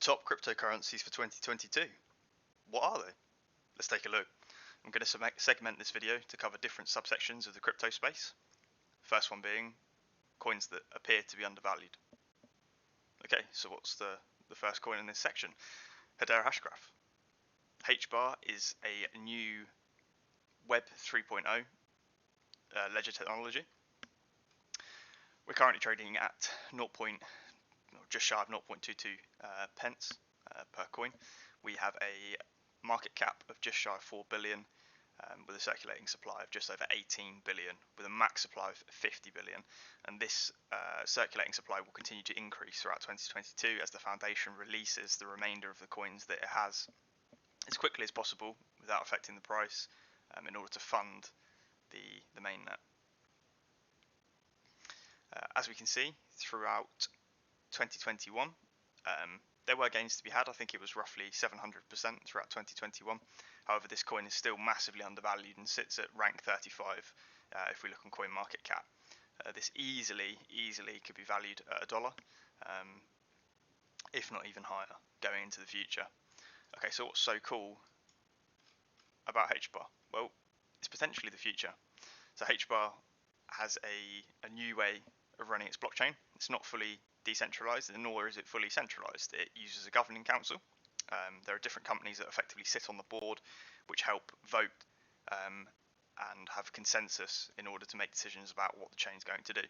top cryptocurrencies for 2022. What are they? Let's take a look. I'm going to segment this video to cover different subsections of the crypto space. First one being coins that appear to be undervalued. Okay, so what's the first coin in this section? Hedera Hashgraph. HBAR is a new Web 3.0 ledger technology. We're currently trading at just shy of 0.22 pence per coin. We have a market cap of just shy of 4 billion with a circulating supply of just over 18 billion with a max supply of 50 billion. And this circulating supply will continue to increase throughout 2022 as the foundation releases the remainder of the coins that it has as quickly as possible without affecting the price in order to fund the mainnet. As we can see throughout 2021, there were gains to be had. I think it was roughly 700% throughout 2021. However, this coin is still massively undervalued and sits at rank 35 if we look on CoinMarketCap. This easily could be valued at $1, if not even higher, going into the future. Okay, so what's so cool about HBAR? Well, it's potentially the future. So HBAR has a new way of running its blockchain. It's not fully decentralized, nor is it fully centralized. It uses a governing council. There are different companies that effectively sit on the board, which help vote and have consensus in order to make decisions about what the chain is going to do.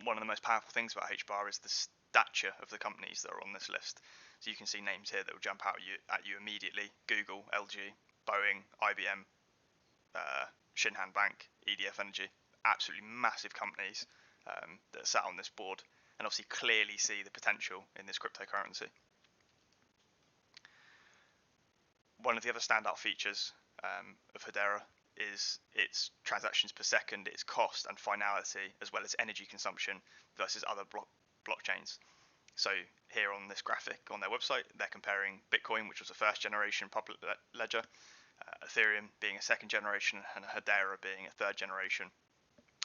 One of the most powerful things about HBAR is the stature of the companies that are on this list. So you can see names here that will jump out at you immediately: Google, LG, Boeing, IBM, Shinhan Bank, EDF Energy. Absolutely massive companies that sat on this board and obviously clearly see the potential in this cryptocurrency. One of the other standout features of Hedera is its transactions per second, its cost and finality, as well as energy consumption versus other blockchains. So here on this graphic on their website, they're comparing Bitcoin, which was a first generation public ledger, Ethereum being a second generation, and Hedera being a third generation.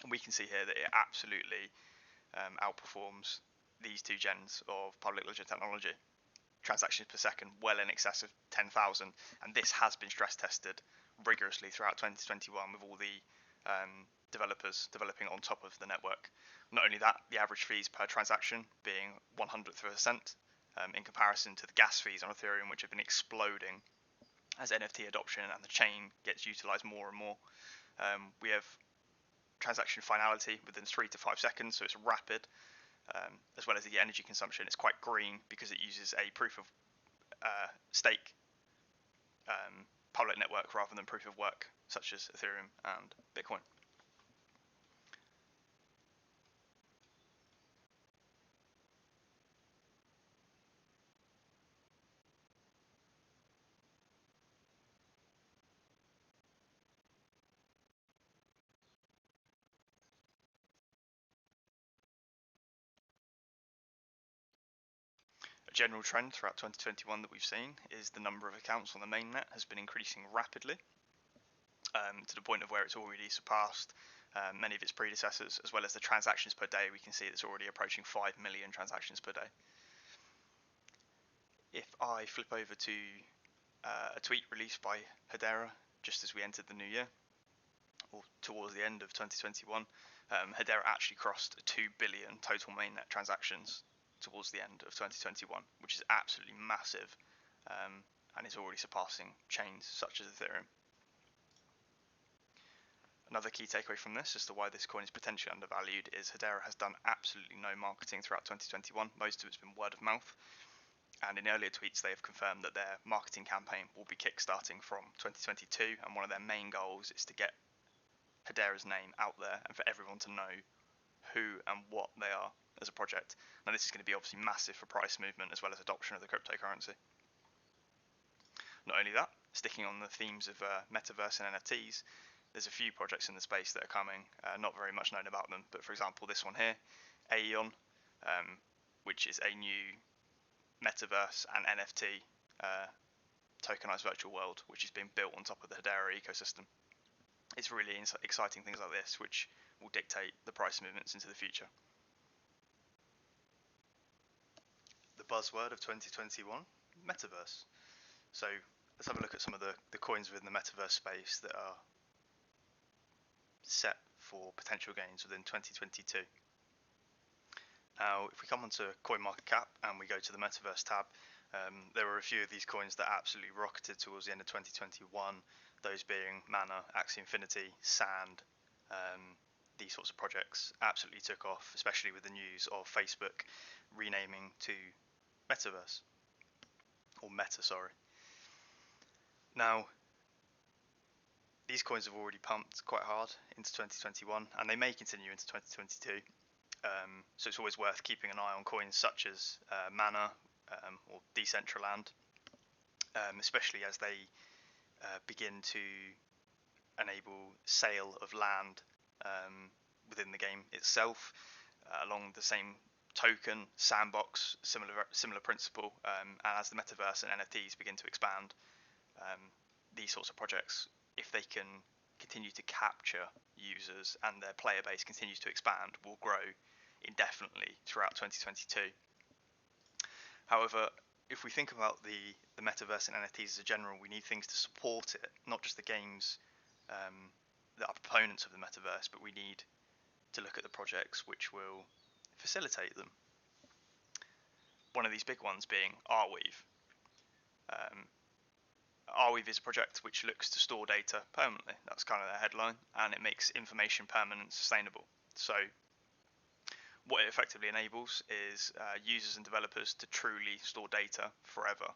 And we can see here that it absolutely outperforms these two gens of public ledger technology. Transactions per second well in excess of 10,000, and this has been stress tested rigorously throughout 2021 with all the developers developing on top of the network. Not only that, the average fees per transaction being 100th of a cent in comparison to the gas fees on Ethereum, which have been exploding as NFT adoption and the chain gets utilized more and more. We have transaction finality within 3 to 5 seconds, so it's rapid, as well as the energy consumption. It's quite green because it uses a proof of stake public network rather than proof of work, such as Ethereum and Bitcoin. A general trend throughout 2021 that we've seen is the number of accounts on the mainnet has been increasing rapidly to the point of where it's already surpassed many of its predecessors, as well as the transactions per day. We can see it's already approaching 5 million transactions per day. If I flip over to a tweet released by Hedera just as we entered the new year, or towards the end of 2021, Hedera actually crossed 2 billion total mainnet transactions towards the end of 2021, which is absolutely massive, and is already surpassing chains such as Ethereum. Another key takeaway from this as to why this coin is potentially undervalued is Hedera has done absolutely no marketing throughout 2021. Most of it's been word of mouth, and in earlier tweets they have confirmed that their marketing campaign will be kickstarting from 2022, and one of their main goals is to get Hedera's name out there and for everyone to know who and what they are as a project. Now this is going to be obviously massive for price movement as well as adoption of the cryptocurrency. Not only that, sticking on the themes of Metaverse and NFTs, there's a few projects in the space that are coming, not very much known about them, but for example this one here, 𝐓𝐈𝐌𝐄𝐒, which is a new Metaverse and NFT tokenized virtual world which is being built on top of the Hedera ecosystem. It's really exciting things like this which will dictate the price movements into the future. The buzzword of 2021, Metaverse. So let's have a look at some of the coins within the Metaverse space that are set for potential gains within 2022. Now, if we come onto CoinMarketCap and we go to the Metaverse tab, there were a few of these coins that absolutely rocketed towards the end of 2021, those being Mana, Axie Infinity, Sand. These sorts of projects absolutely took off, especially with the news of Facebook renaming to Metaverse, or Meta, sorry. Now, these coins have already pumped quite hard into 2021, and they may continue into 2022. So it's always worth keeping an eye on coins such as Mana or Decentraland, especially as they begin to enable sale of land within the game itself, along the same token, sandbox, similar principle. And as the metaverse and NFTs begin to expand, these sorts of projects, if they can continue to capture users and their player base continues to expand, will grow indefinitely throughout 2022. However, if we think about the metaverse and NFTs as a general, we need things to support it, not just the games that are proponents of the metaverse, but we need to look at the projects which will facilitate them. One of these big ones being 𝐓𝐈𝐌𝐿. 𝐓𝐈𝐿 is a project which looks to store data permanently. That's kind of their headline, and it makes information permanent and sustainable. So what it effectively enables is users and developers to truly store data forever.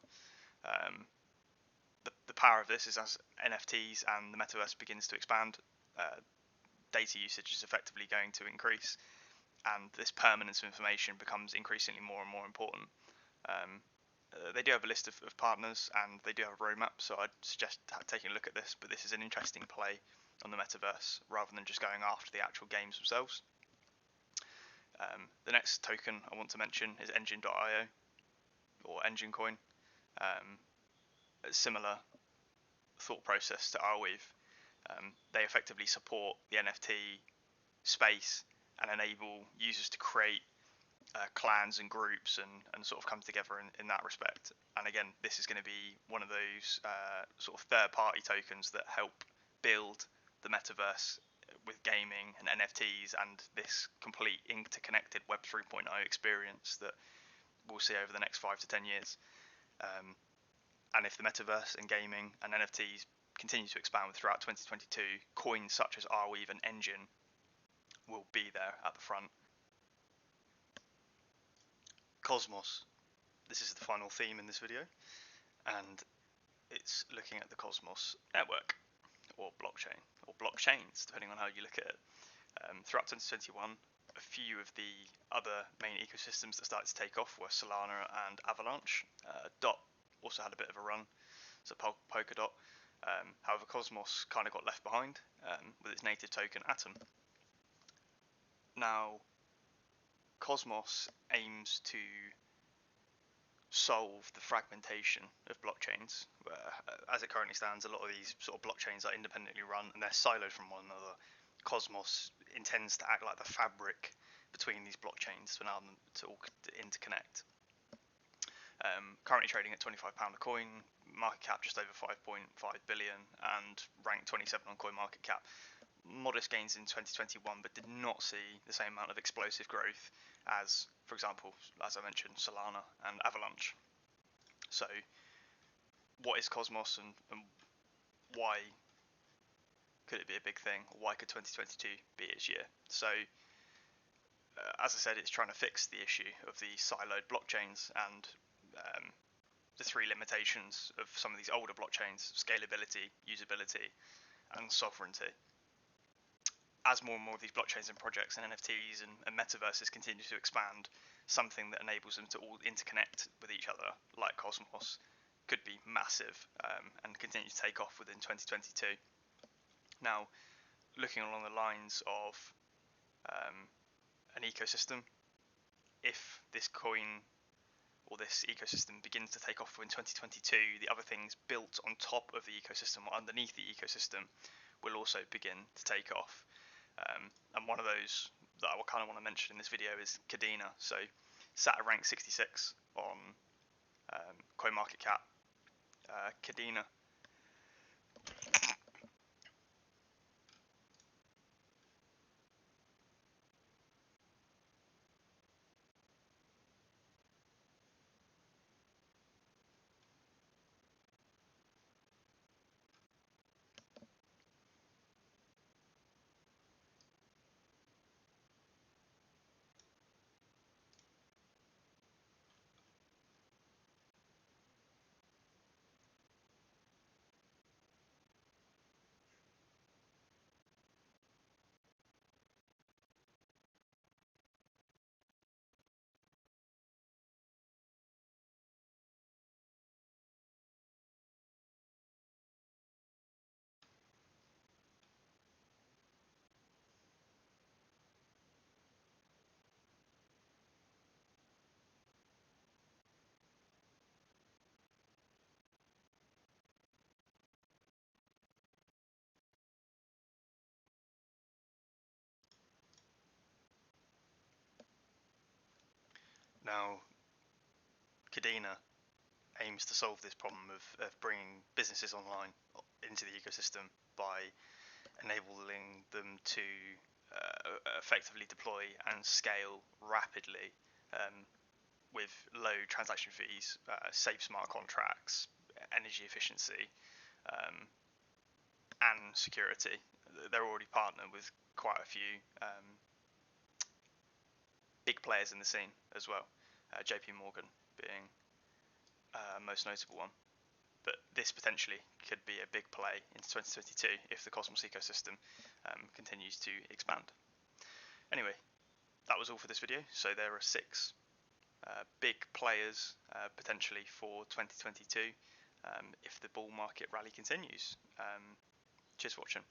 The power of this is as NFTs and the metaverse begins to expand, data usage is effectively going to increase, and this permanence of information becomes increasingly more and more important. They do have a list of partners, and they do have a roadmap, so I'd suggest taking a look at this, but this is an interesting play on the metaverse rather than just going after the actual games themselves. The next token I want to mention is Engine.io, or Engine Coin. A similar thought process to 𝐓𝐈𝐿. They effectively support the NFT space and enable users to create clans and groups and sort of come together in that respect. And again, this is going to be one of those sort of third-party tokens that help build the metaverse with gaming and NFTs and this complete interconnected Web 3.0 experience that we'll see over the next 5 to 10 years. And if the metaverse and gaming and NFTs continue to expand throughout 2022, coins such as 𝐓𝐈𝐿 and Engine will be there at the front. Cosmos. This is the final theme in this video, and it's looking at the Cosmos network, or blockchain, or blockchains, depending on how you look at it. Throughout 2021, a few of the other main ecosystems that started to take off were Solana and Avalanche. DOT also had a bit of a run, so Polkadot. However, Cosmos kind of got left behind with its native token Atom. Now, Cosmos aims to solve the fragmentation of blockchains, where, as it currently stands, a lot of these sort of blockchains are independently run and they're siloed from one another. Cosmos intends to act like the fabric between these blockchains to allow them to all interconnect. Currently trading at £25 a coin, market cap just over 5.5 billion, and ranked 27 on CoinMarketCap. Modest gains in 2021, but did not see the same amount of explosive growth as, for example, as I mentioned, Solana and Avalanche. So, what is Cosmos, and why could it be a big thing? Why could 2022 be its year? So, as I said, it's trying to fix the issue of the siloed blockchains and the three limitations of some of these older blockchains: scalability, usability, and sovereignty. As more and more of these blockchains and projects and NFTs and metaverses continue to expand, something that enables them to all interconnect with each other, like Cosmos, could be massive and continue to take off within 2022. Now, looking along the lines of an ecosystem, if this coin or this ecosystem begins to take off in 2022, the other things built on top of the ecosystem or underneath the ecosystem will also begin to take off. And one of those that I kind of want to mention in this video is Kadena. So sat at rank 66 on 𝐓𝐈𝐌𝐄𝐒𝐌𝐏𝐒. Now, Kadena aims to solve this problem of bringing businesses online into the ecosystem by enabling them to effectively deploy and scale rapidly with low transaction fees, safe smart contracts, energy efficiency, and security. They're already partnered with quite a few big players in the scene as well, JP Morgan being most notable one. But this potentially could be a big play into 2022 if the Cosmos ecosystem continues to expand. Anyway, that was all for this video. So there are 6 big players potentially for 2022 if the bull market rally continues. Cheers for watching.